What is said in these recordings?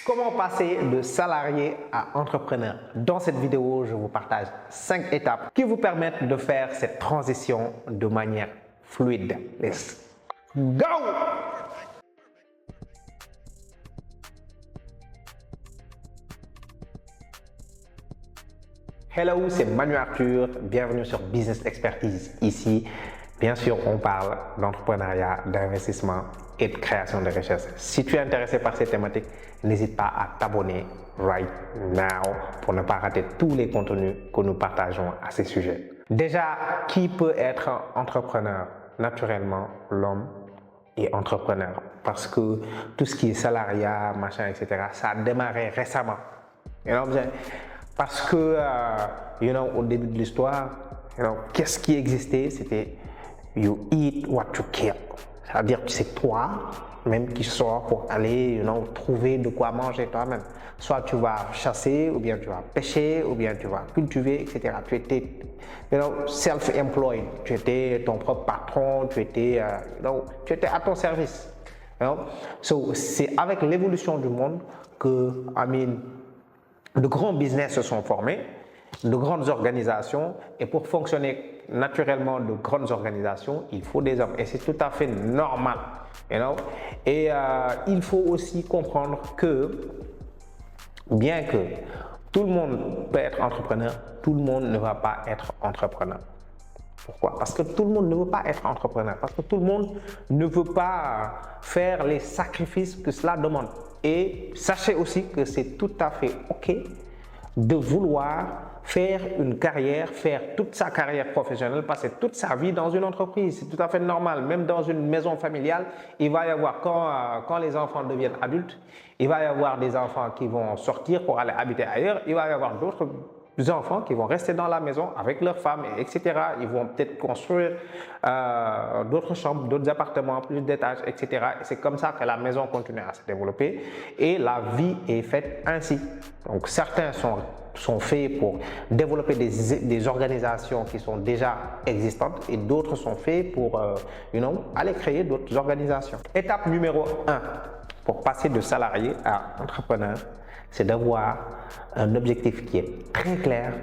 Comment passer de salarié à entrepreneur? Dans cette vidéo, je vous partage 5 étapes qui vous permettent de faire cette transition de manière fluide. Let's go! Hello, c'est Manu Arthur, bienvenue sur Business Expertise. Ici, bien sûr, on parle d'entrepreneuriat, d'investissement et de création de richesse. Si tu es intéressé par ces thématiques, n'hésite pas à t'abonner right now pour ne pas rater tous les contenus que nous partageons à ces sujets. Déjà, qui peut être entrepreneur? Naturellement, l'homme est entrepreneur parce que tout ce qui est salariat, machin, etc., ça a démarré récemment. Parce que, au début de l'histoire, qu'est-ce qui existait? C'était you eat what you kill. C'est-à-dire, c'est toi même qui sors pour aller, trouver de quoi manger toi-même. Soit tu vas chasser, ou bien tu vas pêcher, ou bien tu vas cultiver, etc. Tu étais, self-employed. Tu étais ton propre patron, tu étais à ton service. C'est avec l'évolution du monde que, de grands business se sont formés, de grandes organisations, et pour fonctionner naturellement de grandes organisations, il faut des hommes, et c'est tout à fait normal. Et il faut aussi comprendre que, bien que tout le monde peut être entrepreneur, tout le monde ne va pas être entrepreneur. Pourquoi? Parce que tout le monde ne veut pas être entrepreneur, parce que tout le monde ne veut pas faire les sacrifices que cela demande. Et sachez aussi que c'est tout à fait OK de vouloir faire une carrière, faire toute sa carrière professionnelle, passer toute sa vie dans une entreprise. C'est tout à fait normal. Même dans une maison familiale, il va y avoir, quand les enfants deviennent adultes, il va y avoir des enfants qui vont sortir pour aller habiter ailleurs. Il va y avoir d'autres enfants qui vont rester dans la maison avec leurs femmes, etc. Ils vont peut-être construire d'autres chambres, d'autres appartements, plus d'étages, etc. Et c'est comme ça que la maison continue à se développer et la vie est faite ainsi. Donc certains sont faits pour développer des organisations qui sont déjà existantes et d'autres sont faits pour aller créer d'autres organisations. Étape numéro 1 pour passer de salarié à entrepreneur, c'est d'avoir un objectif qui est très clair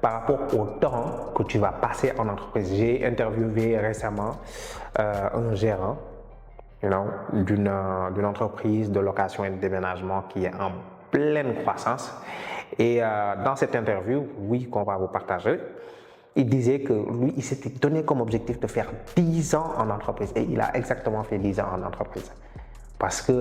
par rapport au temps que tu vas passer en entreprise. J'ai interviewé récemment un gérant d'une entreprise de location et de déménagement qui est en pleine croissance. Et dans cette interview, qu'on va vous partager, il disait que lui, il s'était donné comme objectif de faire 10 ans en entreprise. Et il a exactement fait 10 ans en entreprise. Parce que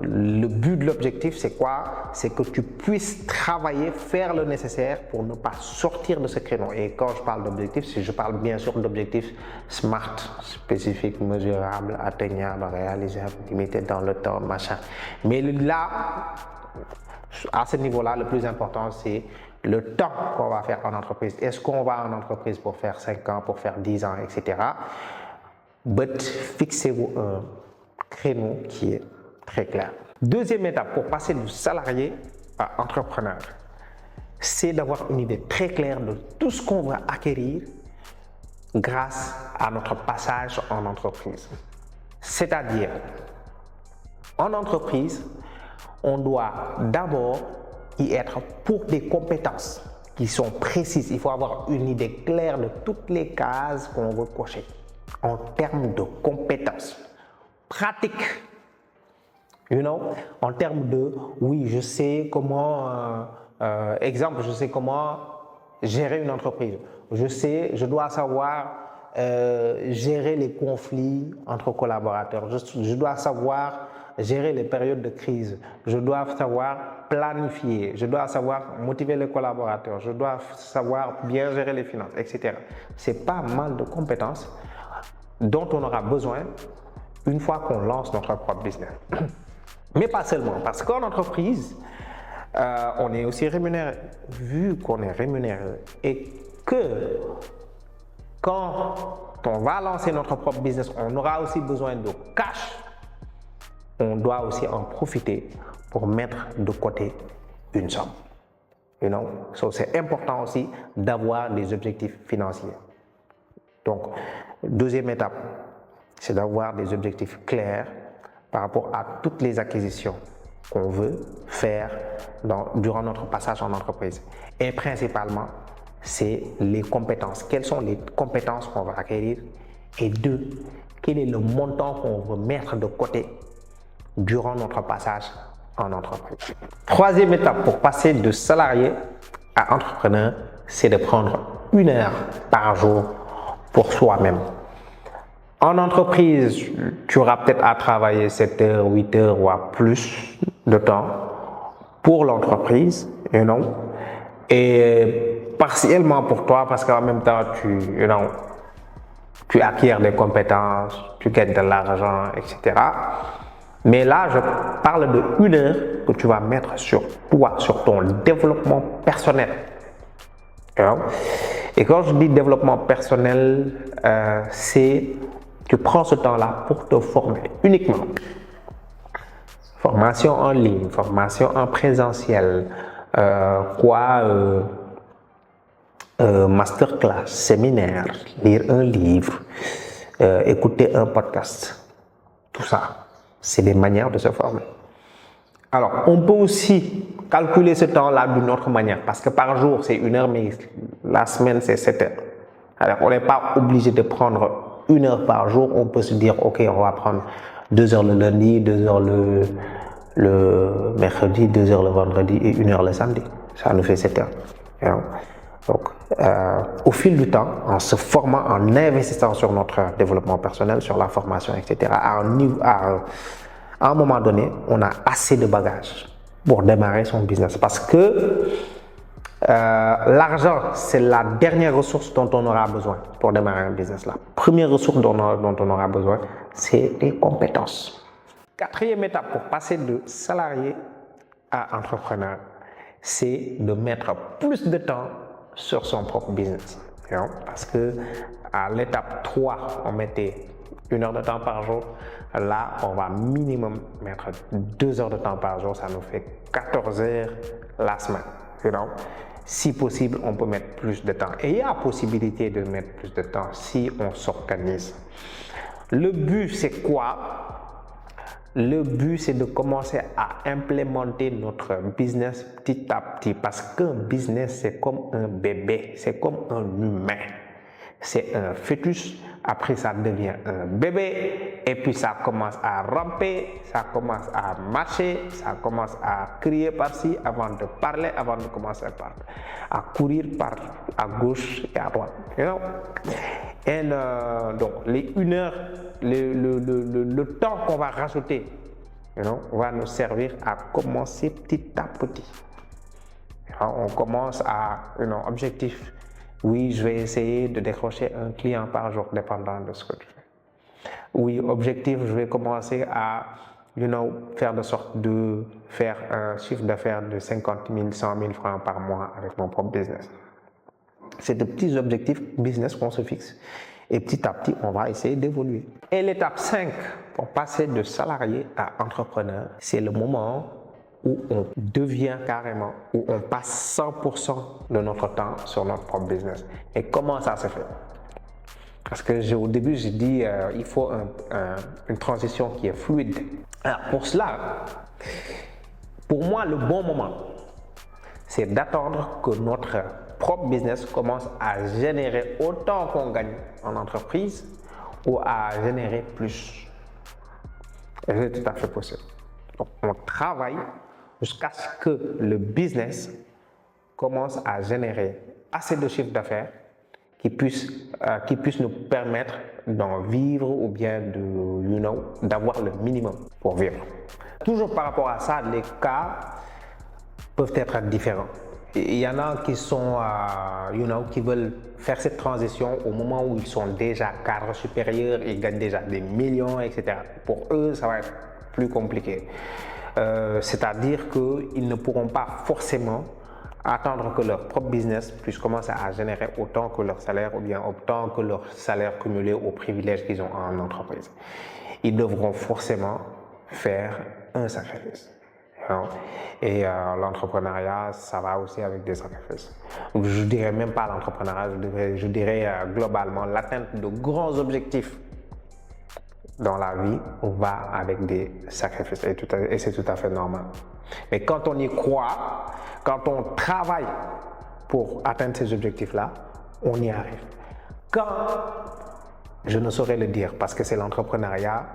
le but de l'objectif, c'est quoi? C'est que tu puisses travailler, faire le nécessaire pour ne pas sortir de ce créneau. Et quand je parle d'objectif, je parle bien sûr d'objectifs SMART, spécifiques, mesurables, atteignables, réalisables, limités dans le temps, machin. Mais là, à ce niveau-là, le plus important, c'est le temps qu'on va faire en entreprise. Est-ce qu'on va en entreprise pour faire 5 ans, pour faire 10 ans, etc. But fixez-vous un créneau qui est très clair. Deuxième étape pour passer du salarié à entrepreneur, c'est d'avoir une idée très claire de tout ce qu'on va acquérir grâce à notre passage en entreprise. C'est-à-dire, en entreprise, on doit d'abord y être pour des compétences qui sont précises. Il faut avoir une idée claire de toutes les cases qu'on veut cocher en termes de compétences pratiques. En termes de, je sais comment, je sais comment gérer une entreprise. Je dois savoir gérer les conflits entre collaborateurs. Je dois savoir gérer les périodes de crise. Je dois savoir planifier. Je dois savoir motiver les collaborateurs. Je dois savoir bien gérer les finances, etc. C'est pas mal de compétences dont on aura besoin une fois qu'on lance notre propre business. Mais pas seulement, parce qu'en entreprise, on est aussi rémunéré. Vu qu'on est rémunéré et que quand on va lancer notre propre business, on aura aussi besoin de cash, on doit aussi en profiter pour mettre de côté une somme. C'est important aussi d'avoir des objectifs financiers. Donc, deuxième étape, c'est d'avoir des objectifs clairs par rapport à toutes les acquisitions qu'on veut faire durant notre passage en entreprise. Et principalement, c'est les compétences. Quelles sont les compétences qu'on va acquérir? Et deux, quel est le montant qu'on veut mettre de côté durant notre passage en entreprise? Troisième étape pour passer de salarié à entrepreneur, c'est de prendre 1 heure par jour pour soi-même. En entreprise, tu auras peut-être à travailler 7 heures, 8 heures ou plus de temps pour l'entreprise, et partiellement pour toi parce qu'en même temps, tu acquiers des compétences, tu gagnes de l'argent, etc. Mais là, je parle de 1 heure que tu vas mettre sur toi, sur ton développement personnel. Et quand je dis développement personnel, c'est tu prends ce temps-là pour te former uniquement. Formation en ligne, formation en présentiel, masterclass, séminaire, lire un livre, écouter un podcast. Tout ça, c'est des manières de se former. Alors, on peut aussi calculer ce temps-là d'une autre manière parce que par jour, c'est 1 heure, mais la semaine, c'est 7 heures. Alors, on n'est pas obligé de prendre 1 heure par jour. On peut se dire, OK, on va prendre 2 heures le lundi, 2 heures le mercredi, 2 heures le vendredi et 1 heure le samedi. Ça nous fait 7 heures. Donc, au fil du temps, en se formant, en investissant sur notre développement personnel, sur la formation, etc., à un moment donné, on a assez de bagages pour démarrer son business parce que l'argent, c'est la dernière ressource dont on aura besoin pour démarrer un business. La première ressource dont on aura besoin, c'est des compétences. Quatrième étape pour passer de salarié à entrepreneur, c'est de mettre plus de temps sur son propre business. Parce que à l'étape 3, on mettait 1 heure de temps par jour. Là, on va minimum mettre 2 heures de temps par jour. Ça nous fait 14 heures la semaine. Si possible, on peut mettre plus de temps. Et il y a possibilité de mettre plus de temps si on s'organise. Le but, c'est quoi? Le but, c'est de commencer à implémenter notre business petit à petit. Parce qu'un business, c'est comme un bébé, c'est comme un humain. C'est un fœtus, après ça devient un bébé, et puis ça commence à ramper, ça commence à marcher, ça commence à crier par-ci avant de parler, avant de commencer à courir à gauche et à droite. Et donc les 1 heure, le temps qu'on va rajouter, va nous servir à commencer petit à petit. On commence à un objectif. Oui, je vais essayer de décrocher un client par jour, dépendant de ce que tu fais. Oui, objectif, je vais commencer à, faire de sorte de faire un chiffre d'affaires de 50 000, 100 000 francs par mois avec mon propre business. C'est de petits objectifs business qu'on se fixe. Et petit à petit, on va essayer d'évoluer. Et l'étape 5, pour passer de salarié à entrepreneur, c'est le moment où on devient carrément, où on passe 100% de notre temps sur notre propre business. Et comment ça se fait? Parce que au début, j'ai dit il faut une transition qui est fluide. Alors pour cela, pour moi, le bon moment, c'est d'attendre que notre propre business commence à générer autant qu'on gagne en entreprise ou à générer plus. Et c'est tout à fait possible. Donc, on travaille jusqu'à ce que le business commence à générer assez de chiffre d'affaires qui puisse nous permettre d'en vivre ou bien d'avoir le minimum pour vivre. Toujours par rapport à ça, les cas peuvent être différents. Il y en a qui sont, qui veulent faire cette transition au moment où ils sont déjà cadres supérieurs, ils gagnent déjà des millions, etc. Pour eux, ça va être plus compliqué. C'est-à-dire qu'ils ne pourront pas forcément attendre que leur propre business puisse commencer à générer autant que leur salaire ou bien autant que leur salaire cumulé aux privilèges qu'ils ont en entreprise. Ils devront forcément faire un sacrifice. Et l'entrepreneuriat, ça va aussi avec des sacrifices. Je dirais même pas l'entrepreneuriat, je dirais globalement l'atteinte de grands objectifs dans la vie va avec des sacrifices et c'est tout à fait normal. Mais quand on y croit, quand on travaille pour atteindre ces objectifs-là, on y arrive. Quand, je ne saurais le dire parce que c'est l'entrepreneuriat,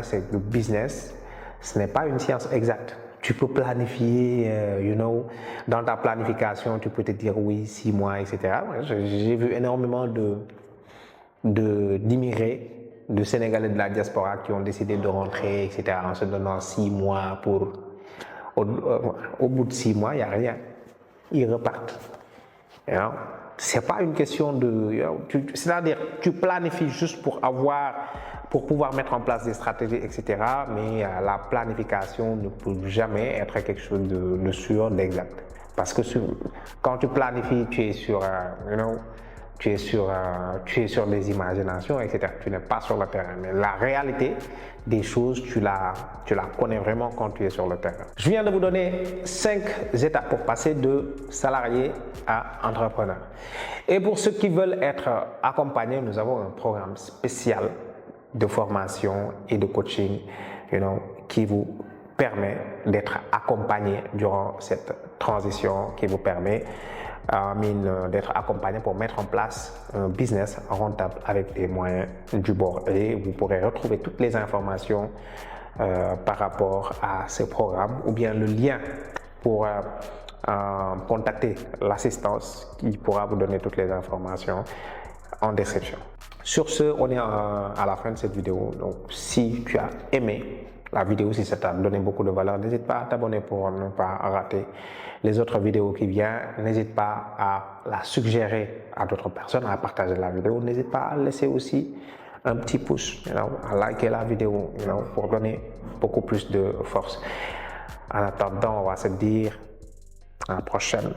c'est le business, ce n'est pas une science exacte. Tu peux planifier, dans ta planification, tu peux te dire oui, 6 mois, etc. J'ai vu énormément d'immigrés, de Sénégalais de la diaspora qui ont décidé de rentrer, etc. en se donnant 6 mois pour... Au bout de 6 mois, il n'y a rien. Ils repartent. C'est pas une question de... c'est-à-dire, tu planifies juste pour pouvoir mettre en place des stratégies, etc. Mais la planification ne peut jamais être quelque chose de sûr, d'exact. Parce que quand tu planifies, tu es sur... tu es sur des imaginations, etc. Tu n'es pas sur le terrain. Mais la réalité des choses, tu la connais vraiment quand tu es sur le terrain. Je viens de vous donner 5 étapes pour passer de salarié à entrepreneur. Et pour ceux qui veulent être accompagnés, nous avons un programme spécial de formation et de coaching, qui vous permet d'être accompagné durant cette transition, qui vous permet d'être accompagné pour mettre en place un business rentable avec des moyens du bord. Et vous pourrez retrouver toutes les informations par rapport à ce programme ou bien le lien pour contacter l'assistance qui pourra vous donner toutes les informations en description. Sur ce, on est à la fin de cette vidéo. Donc, si tu as aimé la vidéo, si ça t'a donné beaucoup de valeur, n'hésite pas à t'abonner pour ne pas rater les autres vidéos qui viennent. N'hésite pas à la suggérer à d'autres personnes, à partager la vidéo. N'hésite pas à laisser aussi un petit pouce, à liker la vidéo, pour donner beaucoup plus de force. En attendant, on va se dire à la prochaine.